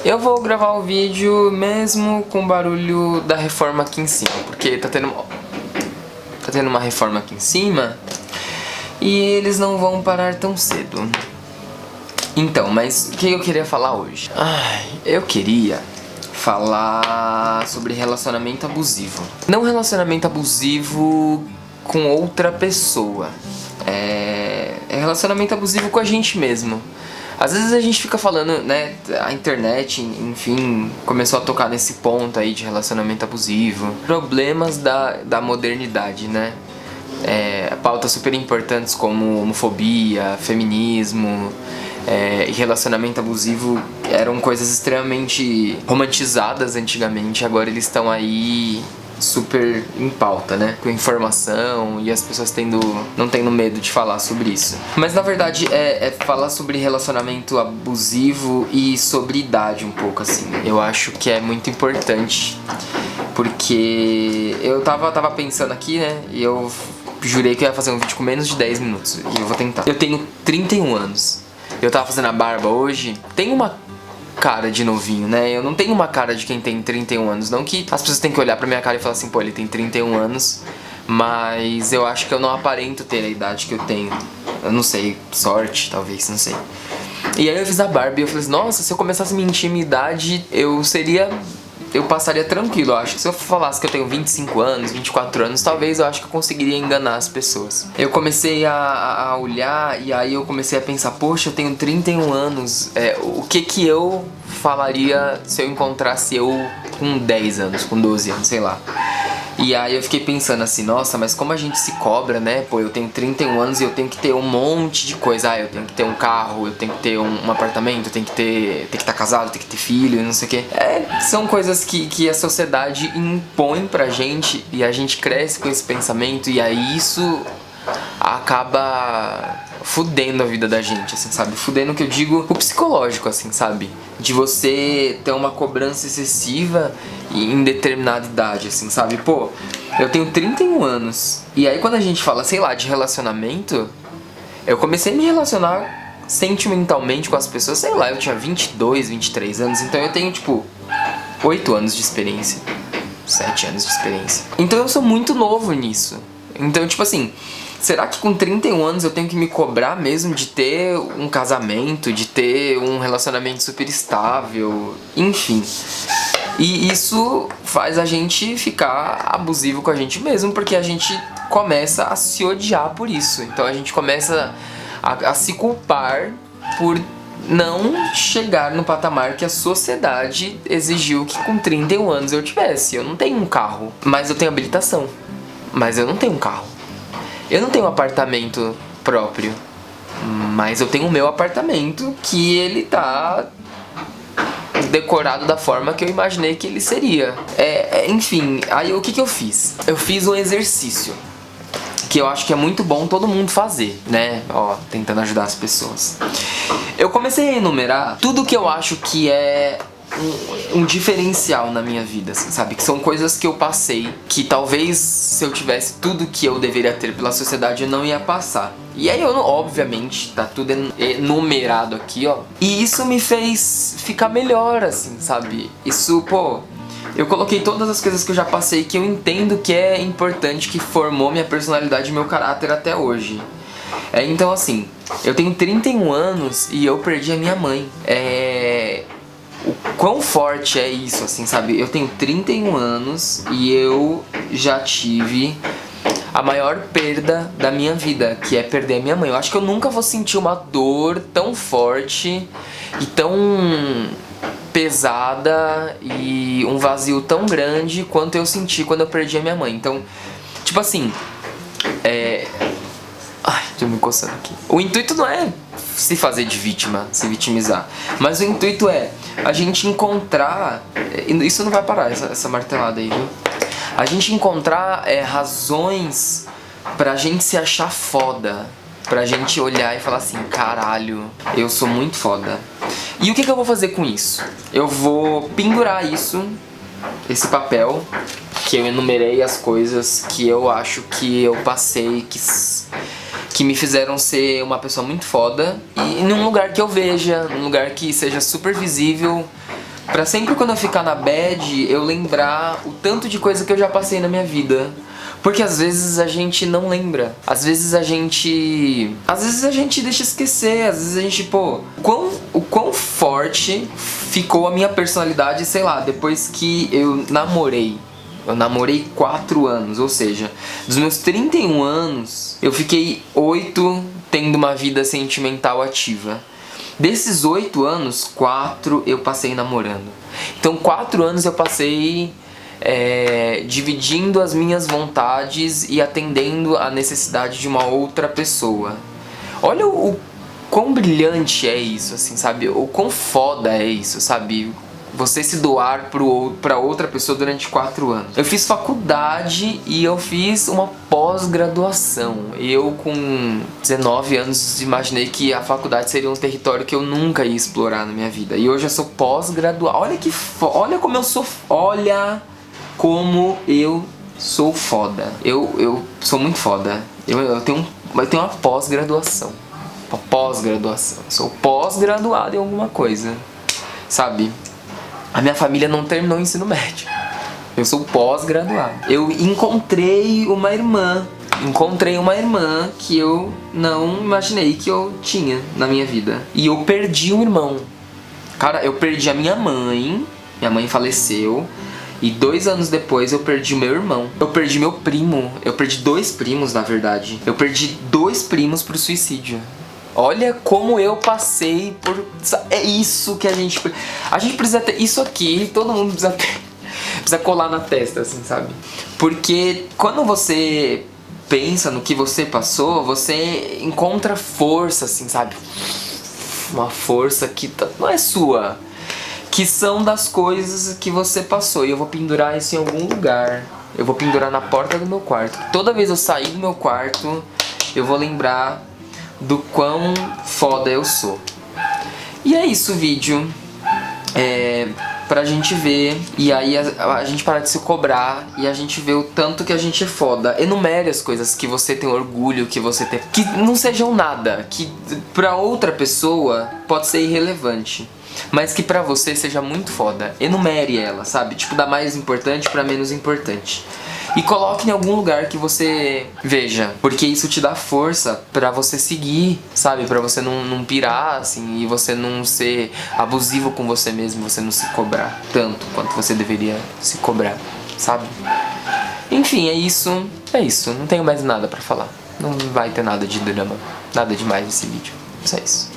Eu vou gravar o vídeo mesmo com o barulho da reforma aqui em cima, porque tá tendo uma reforma aqui em cima e eles não vão parar tão cedo. Então, mas o que eu queria falar hoje? Eu queria falar sobre relacionamento abusivo. Não relacionamento abusivo com outra pessoa. É relacionamento abusivo com a gente mesmo. Às vezes a gente fica falando, né, a internet, enfim, começou a tocar nesse ponto aí de relacionamento abusivo. Problemas da modernidade, né? Pautas super importantes como homofobia, feminismo e relacionamento abusivo eram coisas extremamente romantizadas antigamente. Agora eles estão aí super em pauta, né? Com informação e as pessoas não tendo medo de falar sobre isso. Mas na verdade é falar sobre relacionamento abusivo e sobre idade um pouco, assim. Eu acho que é muito importante, porque eu tava pensando aqui, né? E eu jurei que eu ia fazer um vídeo com menos de 10 minutos. E eu vou tentar. Eu tenho 31 anos. Eu tava fazendo a barba hoje. Tem uma cara de novinho, né? Eu não tenho uma cara de quem tem 31 anos. Não que as pessoas tenham que olhar pra minha cara e falar assim, pô, ele tem 31 anos. Mas eu acho que eu não aparento ter a idade que eu tenho. Eu não sei, sorte, talvez, não sei. E aí eu fiz a barba e eu falei assim, nossa, se eu começasse minha intimidade, eu passaria tranquilo. Eu acho que se eu falasse que eu tenho 25 anos, 24 anos, talvez eu acho que eu conseguiria enganar as pessoas. Eu comecei a olhar e aí eu comecei a pensar, poxa, eu tenho 31 anos, o que eu falaria se eu encontrasse eu com 10 anos, com 12 anos, sei lá. E aí eu fiquei pensando assim, nossa, mas como a gente se cobra, né? Pô, eu tenho 31 anos e eu tenho que ter um monte de coisa. Eu tenho que ter um carro, eu tenho que ter um apartamento, eu tenho que estar casado, tenho que ter filho, não sei o quê. São coisas que a sociedade impõe pra gente e a gente cresce com esse pensamento e aí isso acaba fudendo a vida da gente, assim, sabe? Fudendo o que eu digo, o psicológico, assim, sabe? De você ter uma cobrança excessiva em determinada idade, assim, sabe? Pô, eu tenho 31 anos. E aí quando a gente fala, sei lá, de relacionamento, eu comecei a me relacionar sentimentalmente com as pessoas, sei lá, eu tinha 22, 23 anos, então eu tenho, tipo, 8 anos de experiência. 7 anos de experiência. Então eu sou muito novo nisso. Então, tipo assim, será que com 31 anos eu tenho que me cobrar mesmo de ter um casamento, de ter um relacionamento super estável, enfim. E isso faz a gente ficar abusivo com a gente mesmo, porque a gente começa a se odiar por isso. Então a gente começa a se culpar por não chegar no patamar que a sociedade exigiu que com 31 anos eu tivesse. Eu não tenho um carro, mas eu tenho habilitação. Mas eu não tenho um carro. Eu não tenho um apartamento próprio, mas eu tenho o meu apartamento que ele tá decorado da forma que eu imaginei que ele seria. Enfim, aí o que eu fiz? Eu fiz um exercício que eu acho que é muito bom todo mundo fazer, né? Ó, tentando ajudar as pessoas. Eu comecei a enumerar tudo que eu acho que é um diferencial na minha vida, assim, sabe? Que são coisas que eu passei, que talvez se eu tivesse tudo que eu deveria ter pela sociedade eu não ia passar. E aí obviamente, tá tudo enumerado aqui, ó. E isso me fez ficar melhor, assim, sabe? Isso, pô, eu coloquei todas as coisas que eu já passei que eu entendo que é importante, que formou minha personalidade e meu caráter até hoje. Então assim, eu tenho 31 anos e eu perdi a minha mãe. O quão forte é isso, assim, sabe? Eu tenho 31 anos e eu já tive a maior perda da minha vida, que é perder a minha mãe. Eu acho que eu nunca vou sentir uma dor tão forte e tão pesada e um vazio tão grande quanto eu senti quando eu perdi a minha mãe. Então, tipo assim, ai, tô me coçando aqui. O intuito não é se fazer de vítima, se vitimizar, mas o intuito é a gente encontrar, isso não vai parar, essa martelada aí, viu? A gente encontrar razões pra gente se achar foda, pra gente olhar e falar assim, caralho, eu sou muito foda. E o que eu vou fazer com isso? Eu vou pendurar esse papel, que eu enumerei as coisas que eu acho que eu passei, que me fizeram ser uma pessoa muito foda, e num lugar que eu veja, num lugar que seja super visível Pra sempre quando eu ficar na bad, eu lembrar o tanto de coisa que eu já passei na minha vida. Porque às vezes a gente não lembra. Às vezes a gente deixa esquecer. Às vezes a gente, pô, o quão forte ficou a minha personalidade, sei lá, depois que eu namorei. Eu namorei 4 anos, ou seja, dos meus 31 anos, eu fiquei 8 tendo uma vida sentimental ativa. Desses 8 anos, 4 eu passei namorando. Então 4 anos eu passei dividindo as minhas vontades e atendendo a necessidade de uma outra pessoa. Olha o quão brilhante é isso, assim, sabe? O quão foda é isso, sabe? Você se doar pra outra pessoa durante 4 anos. Eu fiz faculdade e eu fiz uma pós-graduação. Eu, com 19 anos, imaginei que a faculdade seria um território que eu nunca ia explorar na minha vida. E hoje eu sou pós-graduado. Olha como eu sou... Olha como eu sou foda. Eu sou muito foda. Eu tenho uma pós-graduação. Uma pós-graduação. Sou pós-graduado em alguma coisa. Sabe? A minha família não terminou o ensino médio. Eu sou pós-graduado. Eu encontrei uma irmã que eu não imaginei que eu tinha na minha vida. E eu perdi um irmão. Cara, eu perdi a minha mãe. Minha mãe faleceu. E 2 anos depois eu perdi o meu irmão. Eu perdi meu primo. Eu perdi 2 primos, na verdade. Eu perdi 2 primos pro suicídio. Olha como eu passei por... É isso que a gente precisa ter. Isso aqui, todo mundo precisa ter. Precisa colar na testa, assim, sabe? Porque quando você pensa no que você passou, você encontra força, assim, sabe? Uma força que não é sua. Que são das coisas que você passou. E eu vou pendurar isso em algum lugar. Eu vou pendurar na porta do meu quarto. Toda vez eu sair do meu quarto, eu vou lembrar do quão foda eu sou. E é isso o vídeo. Pra gente ver. E aí a gente parar de se cobrar. E a gente ver o tanto que a gente é foda. Enumere as coisas que você tem orgulho, que você tem... Que não sejam nada. Que pra outra pessoa pode ser irrelevante, mas que pra você seja muito foda. Enumere ela, sabe? Tipo, da mais importante pra menos importante. E coloque em algum lugar que você veja. Porque isso te dá força pra você seguir, sabe? Pra você não pirar, assim. E você não ser abusivo com você mesmo. Você não se cobrar tanto quanto você deveria se cobrar, sabe? Enfim, é isso. É isso. Não tenho mais nada pra falar. Não vai ter nada de drama. Nada demais nesse vídeo. Só isso.